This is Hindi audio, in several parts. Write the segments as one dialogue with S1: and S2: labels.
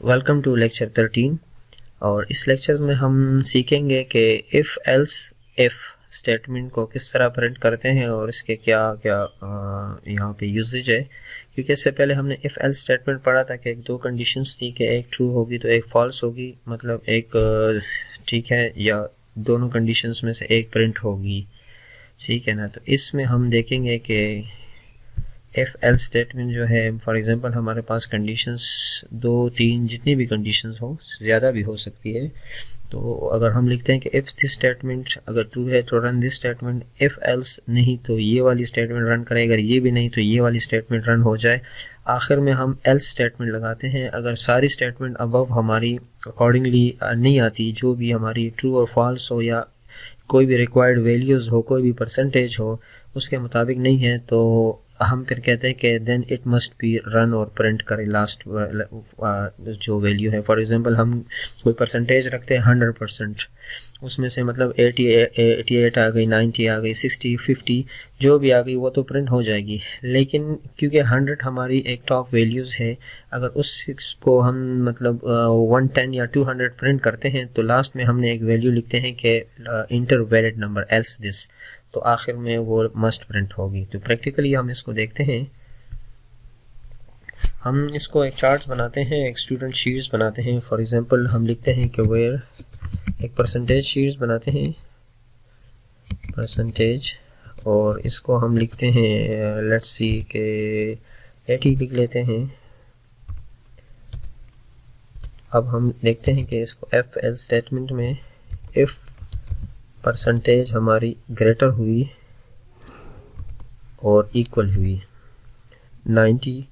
S1: वेलकम टू लेक्चर 13 और इस लेक्चर में हम सीखेंगे कि इफ़ एल्स इफ़ स्टेटमेंट को किस तरह प्रिंट करते हैं और इसके क्या क्या यहाँ पे यूजेज है। क्योंकि इससे पहले हमने इफ़ एल्स स्टेटमेंट पढ़ा था कि एक दो कंडीशंस थी कि एक ट्रू होगी तो एक फॉल्स होगी, मतलब एक ठीक है या दोनों कंडीशंस में से एक प्रिंट होगी, ठीक है ना। तो इसमें हम देखेंगे कि इफ़ एल्स स्टेटमेंट जो है, फॉर एग्जांपल हमारे पास कंडीशंस दो तीन जितनी भी कंडीशंस हो, ज़्यादा भी हो सकती है। तो अगर हम लिखते हैं कि इफ़ दिस स्टेटमेंट अगर ट्रू है तो run this statement, if else नहीं तो ये वाली स्टेटमेंट रन करे, अगर ये भी नहीं तो ये वाली स्टेटमेंट रन हो जाए। आखिर में हम एल्स स्टेटमेंट लगाते हैं। अगर सारी स्टेटमेंट अबव हमारी अकॉर्डिंगली नहीं आती, जो भी हमारी ट्रू और फॉल्स हो या कोई भी रिक्वायर्ड वैल्यूज़ हो, कोई भी परसेंटेज हो, उसके मुताबिक नहीं है, तो हम फिर कहते हैं कि then it must be run और प्रिंट करे लास्ट जो वैल्यू है। फॉर एग्जांपल हम कोई परसेंटेज रखते हैं 100%, उसमें से मतलब 88 आ गई, 90 आ गई, 60, 50 जो भी आ गई वो तो प्रिंट हो जाएगी। लेकिन क्योंकि 100 हमारी एक टॉप वैल्यूज़ है, अगर उस को हम मतलब 110 या 200 प्रिंट करते हैं तो लास्ट में हमने एक वैल्यू लिखते हैं कि inter valid number else this, तो आखिर में वो मस्ट प्रिंट होगी। तो प्रैक्टिकली हम इसको देखते हैं। हम इसको एक चार्ट्स बनाते हैं, एक स्टूडेंट शीट्स बनाते हैं। फॉर एग्जांपल हम लिखते हैं कि वेयर एक परसेंटेज शीट्स बनाते हैं, परसेंटेज, और इसको हम लिखते हैं लेट्स सी के 80 लिख लेते हैं। अब हम देखते हैं कि इसको एफ एल स्टेटमेंट में इफ़ परसेंटेज हमारी ग्रेटर हुई और इक्वल हुई 90,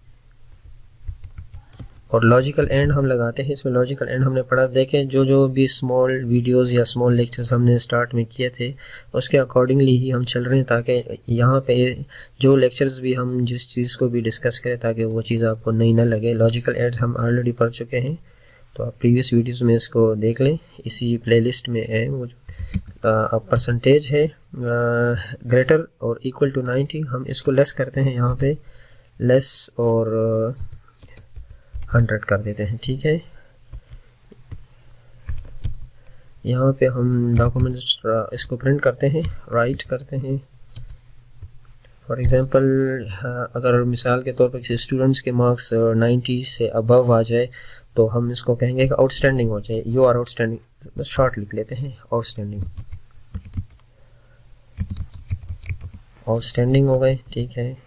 S1: और लॉजिकल एंड हम लगाते हैं। इसमें लॉजिकल एंड हमने पढ़ा, देखें जो भी स्मॉल वीडियोस या स्मॉल लेक्चर्स हमने स्टार्ट में किए थे उसके अकॉर्डिंगली ही हम चल रहे हैं, ताकि यहाँ पे जो लेक्चर्स भी हम जिस चीज़ को भी डिस्कस करें ताकि वो चीज़ आपको नई ना लगे। लॉजिकल एंड हम ऑलरेडी पढ़ चुके हैं, तो आप प्रीवियस वीडियोज़ में इसको देख लें, इसी प्लेलिस्ट में है। वो अब परसेंटेज है ग्रेटर और इक्वल टू 90, हम इसको लेस करते हैं, यहाँ पे लेस और 100 कर देते हैं, ठीक है। यहाँ पे हम डॉक्यूमेंट्स इसको प्रिंट करते हैं, राइट करते हैं। फॉर एग्जांपल अगर मिसाल के तौर पर किसी स्टूडेंट्स के मार्क्स 90 से अबव आ जाए तो हम इसको कहेंगे कि आउटस्टैंडिंग हो जाए, यू आर आउटस्टैंडिंग, बस शॉर्ट लिख लेते हैं आउटस्टैंडिंग, आउटस्टैंडिंग हो गए, ठीक है।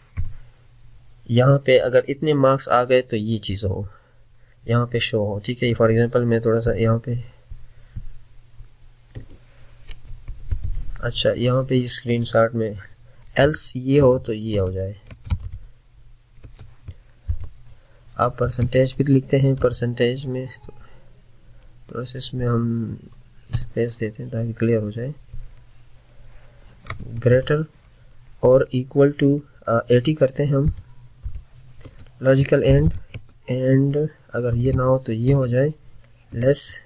S1: यहाँ पे अगर इतने मार्क्स आ गए तो ये चीज़ हो, यहाँ पे शो हो, ठीक है। फॉर एग्जांपल मैं थोड़ा सा यहाँ पे, अच्छा यहाँ पे स्क्रीनशॉट में एल्स ये हो तो ये हो जाए। आप परसेंटेज भी लिखते हैं, परसेंटेज में तो इसमें हम स्पेस देते हैं ताकि क्लियर हो जाए। ग्रेटर और इक्वल टू 80 करते हैं हम, लॉजिकल एंड अगर ये ना हो तो ये हो जाए लेस,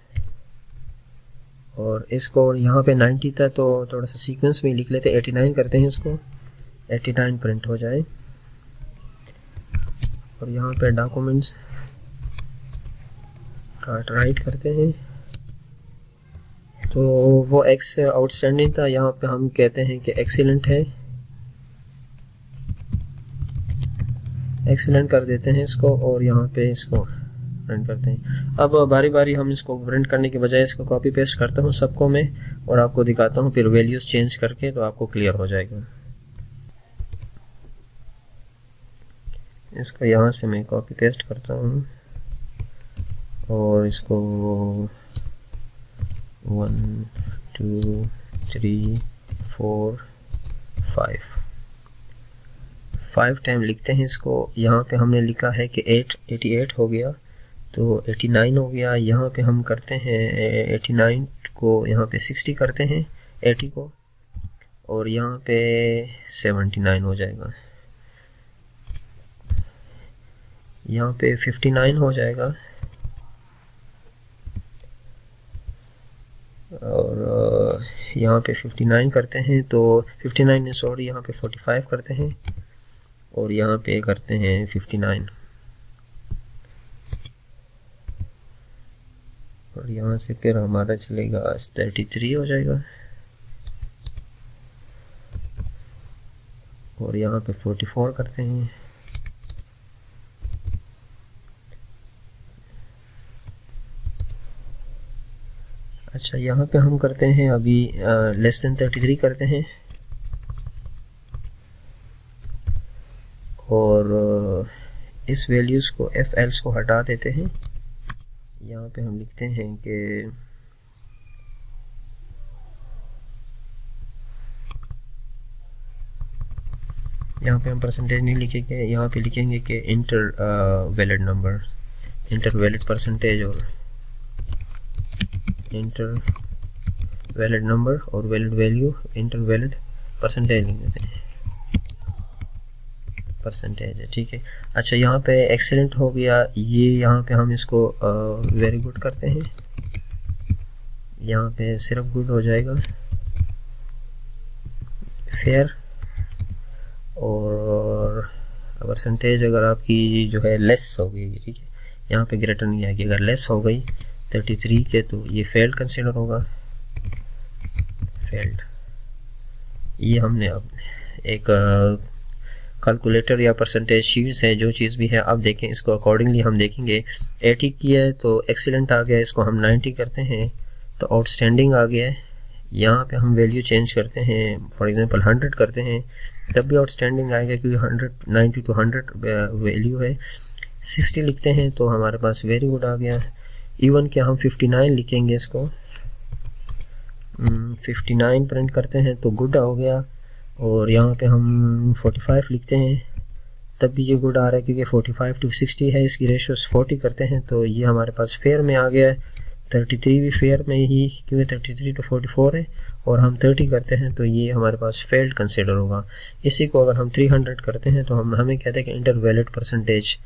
S1: और इसको यहाँ पे 90 था तो थोड़ा सा सीक्वेंस में लिख लेते हैं, 89 करते हैं, इसको 89 प्रिंट हो जाए। और यहाँ पे डॉक्यूमेंट्स राइट करते हैं, तो वो एक्स आउटस्टैंडिंग था, यहाँ पे हम कहते हैं कि एक्सीलेंट है, एक्सीलेंट कर देते हैं इसको, और यहाँ पे इसको प्रिंट करते हैं। अब बारी बारी हम इसको प्रिंट करने के बजाय इसको कॉपी पेस्ट करता हूँ सबको मैं, और आपको दिखाता हूँ, फिर वैल्यूज चेंज करके तो आपको क्लियर हो जाएगा। इसको यहाँ से मैं कॉपी पेस्ट करता हूँ और इसको 1 2 3 4 5 टाइम लिखते हैं इसको। यहाँ पे हमने लिखा है कि 88 हो गया तो 89 हो गया। यहाँ पे हम करते हैं 89 को यहाँ पे 60 करते हैं 80 को, और यहाँ पे 79 हो जाएगा, यहाँ पे 59 हो जाएगा, और यहाँ पे 59 करते हैं तो 59 ने सॉरी यहाँ पे 45 करते हैं, और यहाँ पे करते हैं 59। और यहाँ से फिर हमारा चलेगा 33 हो जाएगा, और यहाँ पे 44 करते हैं। अच्छा, यहाँ पे हम करते हैं अभी लेस देन 33 करते हैं, और इस वैल्यूज़ को एफ एल्स को हटा देते हैं। यहाँ पे हम लिखते हैं कि यहाँ पे हम परसेंटेज नहीं लिखेंगे, यहाँ पे लिखेंगे कि inter valid number, inter valid percentage और इंटर वैलिड नंबर और valid value inter valid percentage लिख देते हैं, परसेंटेज है, ठीक है। अच्छा, यहाँ पे एक्सीलेंट हो गया, ये यहाँ पे हम इसको वेरी गुड करते हैं, यहाँ पे सिर्फ गुड हो जाएगा, फेयर, और परसेंटेज अगर आपकी जो है लेस हो गई, ठीक है, यहाँ पे ग्रेटर नहीं आएगी, अगर लेस हो गई 33 के तो ये फेल्ड कंसिडर होगा, फेल्ड। ये हमने अब एक कैलकुलेटर या परसेंटेज शीट्स है, जो चीज़ भी है आप देखें, इसको अकॉर्डिंगली हम देखेंगे। 80 की है तो एक्सीलेंट आ गया, इसको हम 90 करते हैं तो आउटस्टैंडिंग आ गया है। यहाँ पे हम वैल्यू चेंज करते हैं, फॉर एग्जांपल 100 करते हैं, तब भी आउटस्टैंडिंग आएगा क्योंकि 90 to 100 वैल्यू है। 60 लिखते हैं तो हमारे पास वेरी गुड आ गया। इवन के हम 59 लिखेंगे, इसको 59 प्रिंट करते हैं तो गुड हो गया, और यहाँ पे हम 45 लिखते हैं तब भी ये गुड आ रहा है क्योंकि 45 to 60 है, इसकी रेशियो 40 करते हैं तो ये हमारे पास फेयर में आ गया है। 33 भी फेयर में ही क्योंकि 33 to 44 है, और हम 30 करते हैं तो ये हमारे पास फेल्ड कंसिडर होगा। इसी को अगर हम 300 करते हैं तो हमें कहते हैं कि इंटर वैलिड परसेंटेज।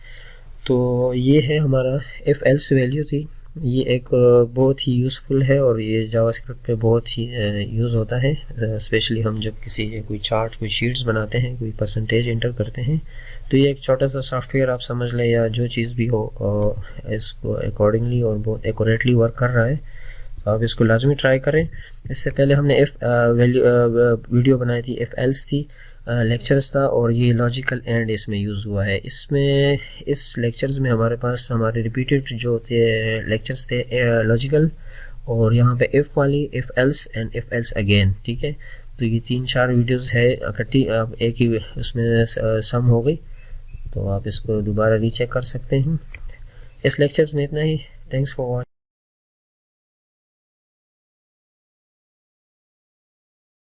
S1: तो ये है हमारा इफ़ एल्स वैल्यू थी, ये एक बहुत ही यूज़फुल है और ये जावास्क्रिप्ट पे बहुत ही यूज़ होता है, स्पेशली हम जब किसी कोई चार्ट, कोई शीट्स बनाते हैं, कोई परसेंटेज इंटर करते हैं। तो ये एक छोटा सा सॉफ्टवेयर आप समझ लें, या जो चीज़ भी हो इसको अकॉर्डिंगली और बहुत एक्यूरेटली वर्क कर रहा है, तो आप इसको लाजमी ट्राई करें। इससे पहले हमने वीडियो बनाई थी, इफ़ एल्स थी, लेक्चर्स था, और ये लॉजिकल एंड इसमें यूज़ हुआ है। इसमें इस लेक्चर्स में हमारे पास हमारे रिपीटेड जो थे लेक्चर्स थे लॉजिकल, और यहाँ पे इफ़ वाली, if else and if else again, ठीक है। तो ये 3-4 वीडियोस है इकट्ठी, आप एक ही उसमें सम हो गई, तो आप इसको दोबारा रीचेक कर सकते हैं। इस लेक्चर्स में इतना ही। Thanks for watching.